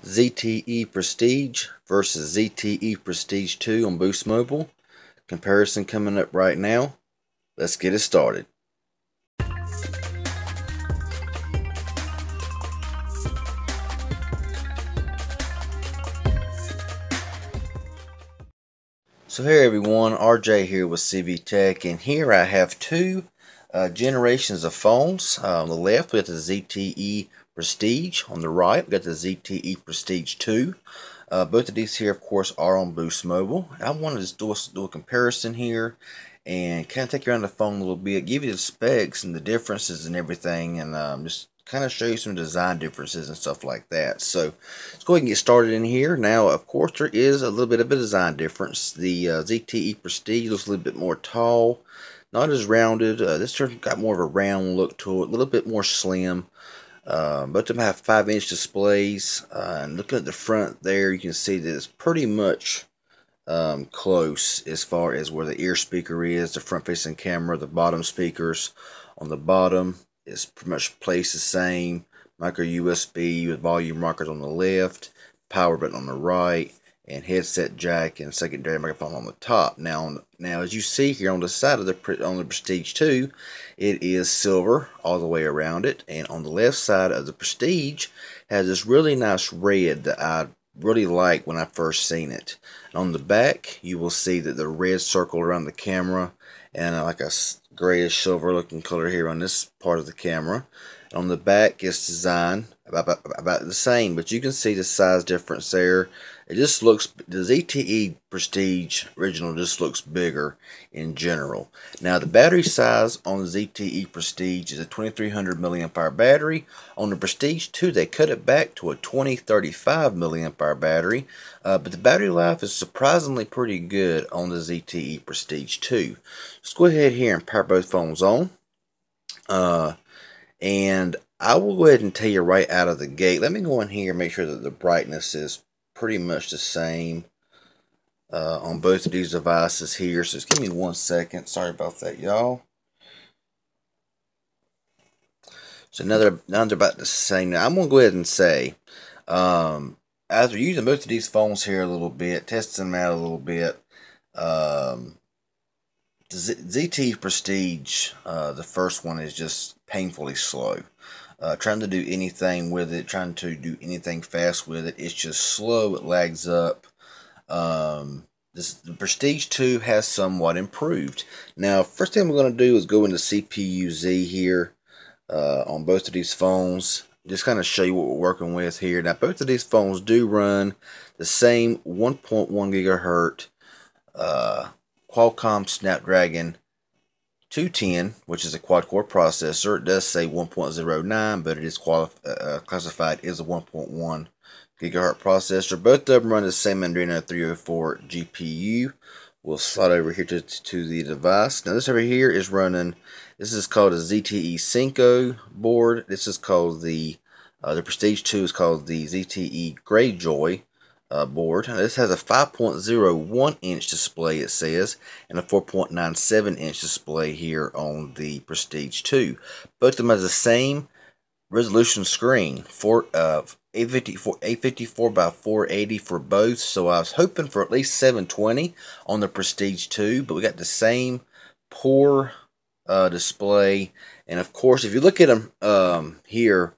ZTE Prestige versus ZTE Prestige 2 on Boost Mobile. Comparison coming up right now. Let's get it started. So hey everyone, RJ here with CV Tech, and here I have two generations of phones. On the left we got the ZTE Prestige. On the right we got the ZTE Prestige 2. Both of these here, of course, are on Boost Mobile. I wanted to do a comparison here and kind of take you around the phone a little bit, give you the specs and the differences and everything, and just kind of show you some design differences and stuff like that. So let's go ahead and get started in here. Now, of course, there is a little bit of a design difference. The ZTE Prestige looks a little bit more tall, not as rounded. This one got more of a round look to it, a little bit more slim. Both of them have 5-inch displays, and looking at the front there, you can see that it's pretty much close as far as where the ear speaker is, the front-facing camera, the bottom speakers on the bottom is pretty much placed the same. Micro USB with volume rockers on the left, power button on the right, and headset jack and secondary microphone on the top. Now as you see here on the side of the Prestige 2, it is silver all the way around it, and on the left side of the Prestige has this really nice red that I really like when I first seen it. And on the back you will see that the red circle around the camera and like a grayish silver looking color here on this part of the camera. And on the back it's designed about the same, but you can see the size difference there. It just looks, the ZTE Prestige original just looks bigger in general. Now the battery size on the ZTE Prestige is a 2300 milliamp hour battery. On the Prestige 2 they cut it back to a 2035 milliamp hour battery, but the battery life is surprisingly pretty good on the ZTE Prestige 2. Let's go ahead here and power both phones on. And I will go ahead and tell you right out of the gate. Let me go in here and make sure that the brightness is pretty much the same on both of these devices here. So just give me 1 second. Sorry about that, y'all. So now they're about the same. Now I'm going to go ahead and say, after using both of these phones here a little bit, testing them out a little bit, the ZTE Prestige, the first one is just painfully slow. Trying to do anything with it, trying to do anything fast with it, it's just slow, it lags up. The Prestige 2 has somewhat improved. Now, first thing we're going to do is go into CPU-Z here on both of these phones. Just kind of show you what we're working with here. Now, both of these phones do run the same 1.1 gigahertz Qualcomm Snapdragon 210, which is a quad-core processor. It does say 1.09, but it is classified as a 1.1 gigahertz processor. Both of them run the same Adreno 304 GPU. We'll slide over here to the device. Now this over here is running, this is called a ZTE Cinco board. This is called the Prestige 2 is called the ZTE Greyjoy board. Now, this has a 5.01 inch display, it says, and a 4.97 inch display here on the Prestige 2. Both of them have the same resolution screen for 854 by 480 for both. So I was hoping for at least 720 on the Prestige 2, but we got the same poor display. And of course, if you look at them here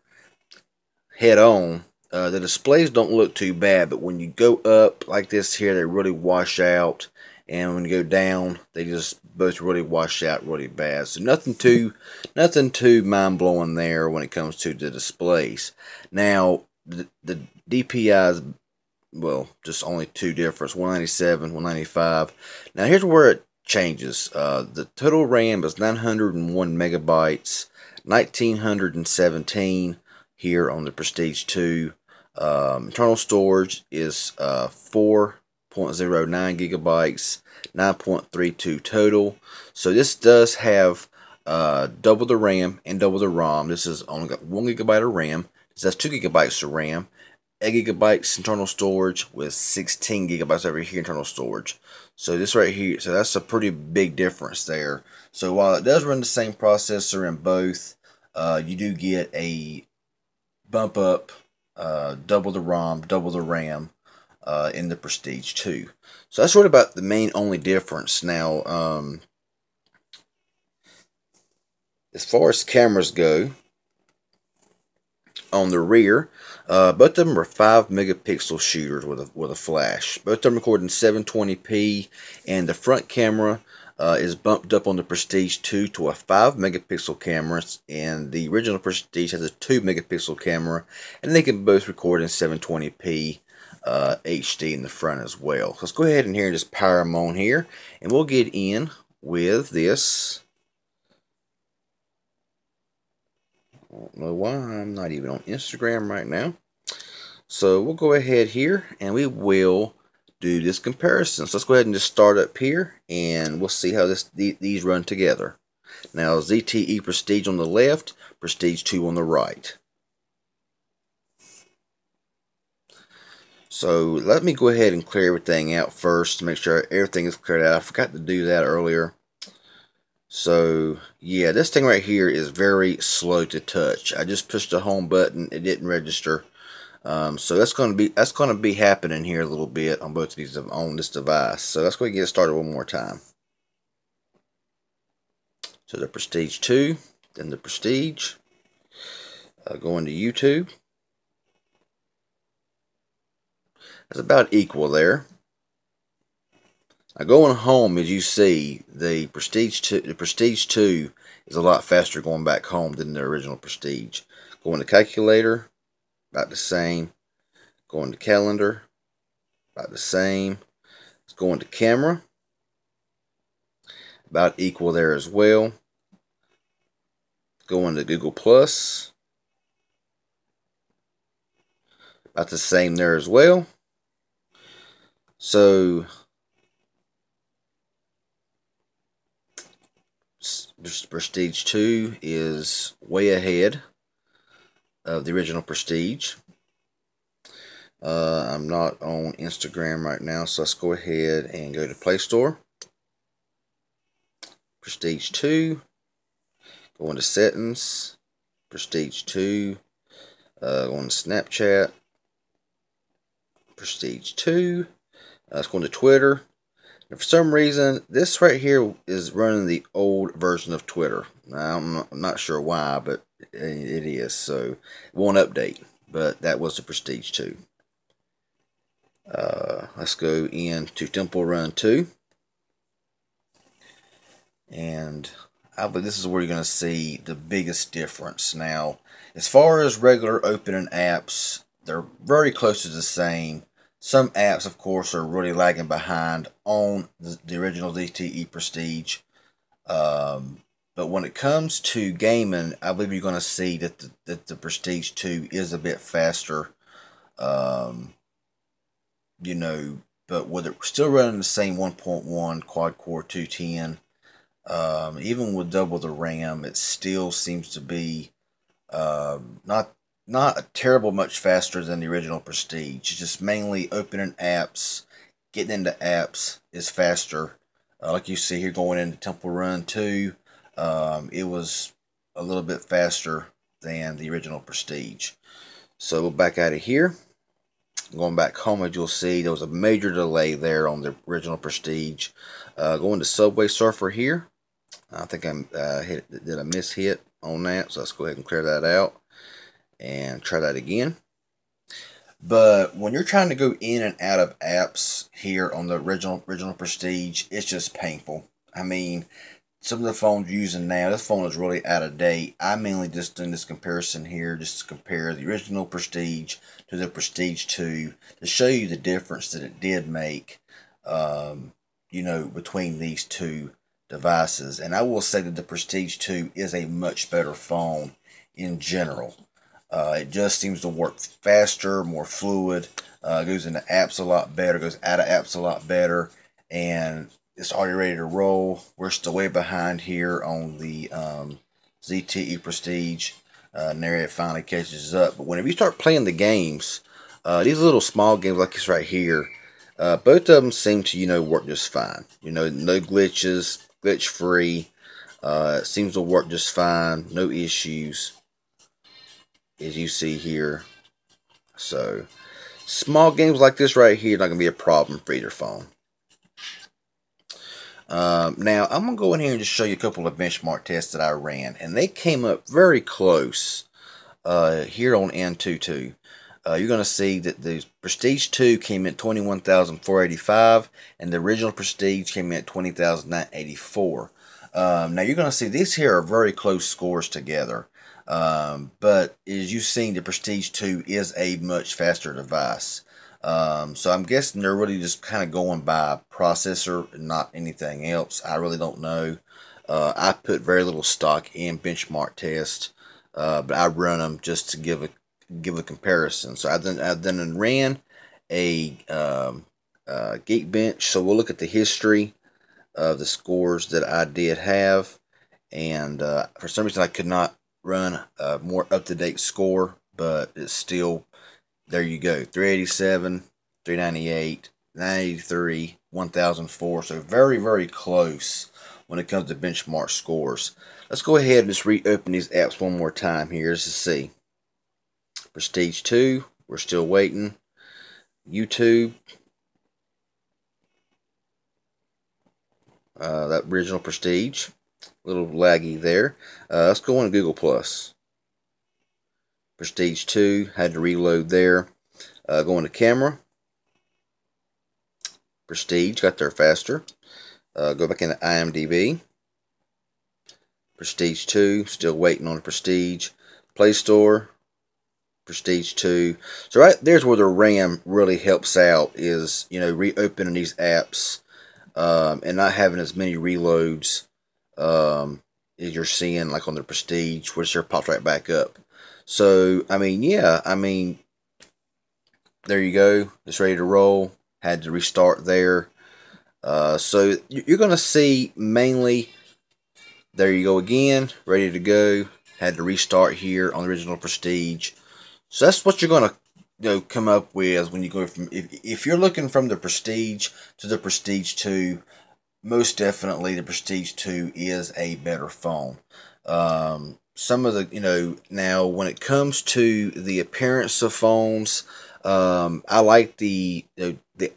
head on, the displays don't look too bad, but when you go up like this here, they really wash out, and when you go down, they just both really wash out really bad. So nothing too mind-blowing there when it comes to the displays. Now the DPI is, well, just only two difference, 197, 195. Now here's where it changes. The total RAM is 901 megabytes, 1917 here on the Prestige 2. Internal storage is 4.09 gigabytes, 9.32 total. So this does have double the RAM and double the ROM. This is only got 1 gigabyte of RAM. This has 2 gigabytes of RAM, 8 gigabytes internal storage with 16 gigabytes over here internal storage. So this right here, so that's a pretty big difference there. So while it does run the same processor in both, you do get a bump up double the ROM, double the RAM in the Prestige 2. So that's really about the main only difference. Now, as far as cameras go, on the rear, both of them are 5 megapixel shooters with a flash. Both of them recording 720p, and the front camera is bumped up on the Prestige 2 to a 5 megapixel camera, and the original Prestige has a 2 megapixel camera, and they can both record in 720p HD in the front as well. So let's go ahead and here and just power them on here, and we'll get in with this. I don't know why I'm not even on Instagram right now. So we'll go ahead here and we will do this comparison. So let's go ahead and just start up here and we'll see how these run together. Now ZTE Prestige on the left, Prestige 2 on the right. So let me go ahead and clear everything out first to make sure everything is cleared out. I forgot to do that earlier. So yeah, this thing right here is very slow to touch. I just pushed the home button, it didn't register. So that's going to be happening here a little bit on both of these on this device. So let's go ahead and get started one more time. So the Prestige 2, then the Prestige. Going to YouTube. That's about equal there. Now going home, as you see, the Prestige 2 is a lot faster going back home than the original Prestige. Going to calculator, about the same. Going to calendar, about the same. Let's go into camera, about equal there as well. Go into Google Plus, about the same there as well. So Prestige 2 is way ahead of the original Prestige. I'm not on Instagram right now, so let's go ahead and go to Play Store. Prestige 2. Go into Settings. Prestige 2. Go into Snapchat. Prestige 2. Let's go into Twitter. And for some reason, this right here is running the old version of Twitter. I'm not sure why, but it is. So it won't update. But that was the Prestige 2. Let's go into Temple Run 2. And I believe this is where you're going to see the biggest difference. Now, as far as regular opening apps, they're very close to the same. Some apps, of course, are really lagging behind on the original ZTE Prestige. But when it comes to gaming, I believe you're going to see that the Prestige 2 is a bit faster. You know, but with it still running the same 1.1 quad-core 210, even with double the RAM, it still seems to be not terrible much faster than the original Prestige. It's just mainly opening apps, getting into apps is faster. Like you see here going into Temple Run 2, it was a little bit faster than the original Prestige. So we'll back out of here. Going back home, as you'll see, there was a major delay there on the original Prestige. Going to Subway Surfer here. I think I did a miss hit on that, so let's go ahead and clear that out and try that again. But when you're trying to go in and out of apps here on the original Prestige, it's just painful. I mean, some of the phones you're using now, this phone is really out of date. I'm mainly just doing this comparison here just to compare the original Prestige to the Prestige 2 to show you the difference that it did make, you know, between these two devices. And I will say that the Prestige 2 is a much better phone in general. It just seems to work faster, more fluid, goes into apps a lot better, goes out of apps a lot better, and it's already ready to roll. We're still way behind here on the ZTE Prestige. And there it finally catches up. But whenever you start playing the games, these little small games like this right here, both of them seem to, you know, work just fine. You know, no glitches, glitch free. It seems to work just fine, no issues, as you see here So small games like this right here not going to be a problem for either phone. Now, I'm going to go in here and just show you a couple of benchmark tests that I ran. And they came up very close here on Antutu. You're going to see that the Prestige 2 came in at $21,485. And the original Prestige came in at $20,984. Now, you're going to see these here are very close scores together. But as you've seen, the Prestige 2 is a much faster device. So I'm guessing they're really just kind of going by processor and not anything else. I really don't know. I put very little stock in benchmark tests, but I run them just to give a comparison. So I've then ran a Geekbench. So we'll look at the history of the scores that I did have, and for some reason I could not run a more up-to-date score, but it's still, there you go, 387, 398, 983, 1004. So very, very close when it comes to benchmark scores. Let's go ahead and just reopen these apps one more time here just to see. Prestige 2, we're still waiting. YouTube, that original Prestige, a little laggy there. Let's go on Google Plus. Prestige 2, had to reload there. Going to camera. Prestige, got there faster. Go back into IMDb. Prestige 2, still waiting on the Prestige. Play Store. Prestige 2. So right there's where the RAM really helps out, is, you know, reopening these apps and not having as many reloads as you're seeing like on the Prestige, which sure pops right back up. So, I mean, yeah, I mean, there you go. It's ready to roll. Had to restart there. So, you're going to see mainly, there you go again, ready to go. Had to restart here on the original Prestige. So, that's what you're going to, you know, come up with when you go from, if you're looking from the Prestige to the Prestige 2, most definitely the Prestige 2 is a better phone. Some of the, you know, now when it comes to the appearance of phones, I like the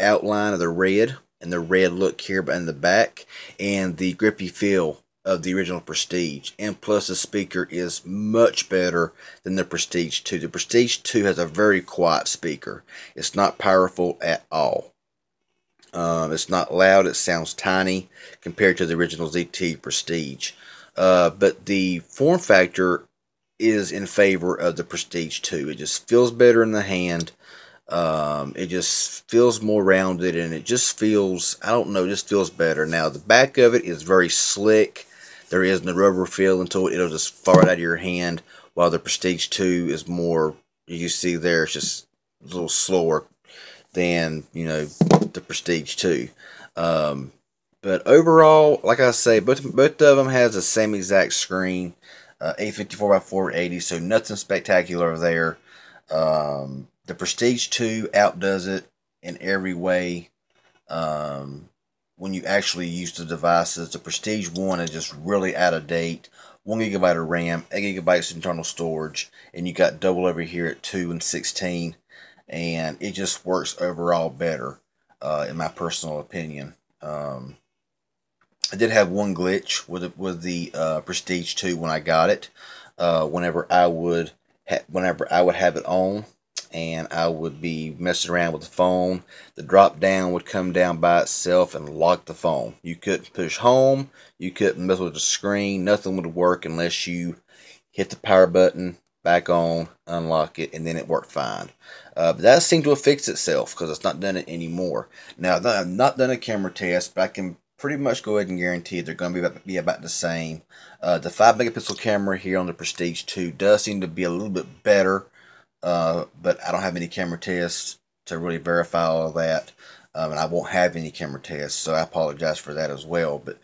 outline of the red and the red look here in the back, and the grippy feel of the original Prestige. And plus the speaker is much better than the Prestige 2. The Prestige 2 has a very quiet speaker. It's not powerful at all. It's not loud. It sounds tiny compared to the original ZTE Prestige. But the form factor is in favor of the Prestige 2. It just feels better in the hand. It just feels more rounded, and it just feels, I don't know, just feels better. Now, the back of it is very slick. There is no rubber feel until it'll just fall right out of your hand, while the Prestige 2 is more, you see there, it's just a little slower than, you know, the Prestige 2. But overall, like I say, both of them has the same exact screen, 854 by 480, so nothing spectacular there. The Prestige 2 outdoes it in every way. When you actually use the devices, the Prestige 1 is just really out of date. 1 GB of RAM, 8 GB internal storage, and you got double over here at 2 and 16, and it just works overall better, in my personal opinion. I did have one glitch with the Prestige 2 when I got it. Whenever I would have it on, and I would be messing around with the phone, the drop down would come down by itself and lock the phone. You couldn't push home, you couldn't mess with the screen, nothing would work unless you hit the power button, back on, unlock it, and then it worked fine. But that seemed to have fixed itself because it's not done it anymore. Now, I've not done a camera test, but I can pretty much go ahead and guarantee they're going to be about the same. The 5 megapixel camera here on the Prestige 2 does seem to be a little bit better. But I don't have any camera tests to really verify all of that. And I won't have any camera tests, so I apologize for that as well. But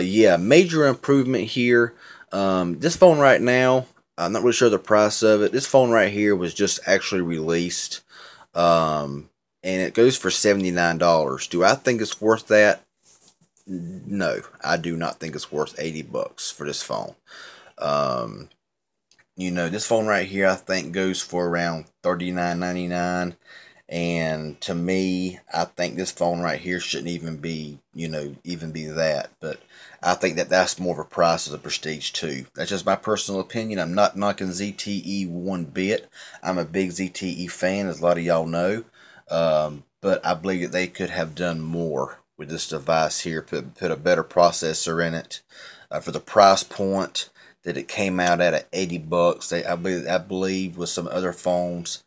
yeah, major improvement here. This phone right now, I'm not really sure the price of it. This phone right here was just actually released. And it goes for $79. Do I think it's worth that? No, I do not think it's worth $80 for this phone. You know, this phone right here I think goes for around $39.99. And to me, I think this phone right here shouldn't even be, you know, even be that. But I think that that's more of a price as a Prestige 2. That's just my personal opinion. I'm not knocking ZTE one bit. I'm a big ZTE fan, as a lot of y'all know. But I believe that they could have done more with this device here. Put a better processor in it for the price point that it came out at 80 bucks. I believe with some other phones.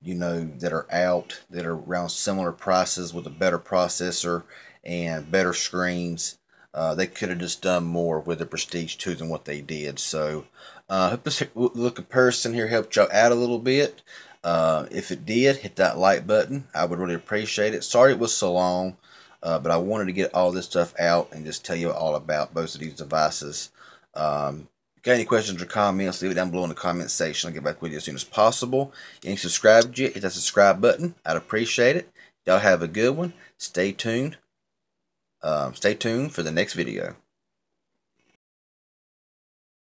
You know, that are out that are around similar prices with a better processor and better screens. They could have just done more with the Prestige 2 than what they did. So, hope this little comparison here helped y'all out a little bit. If it did, hit that like button. I would really appreciate it. Sorry it was so long, but I wanted to get all this stuff out and just tell you all about both of these devices. Got any questions or comments, leave it down below in the comment section. I'll get back with you as soon as possible. If you ain't subscribed yet, hit that subscribe button. I'd appreciate it. Y'all have a good one. Stay tuned. Stay tuned for the next video.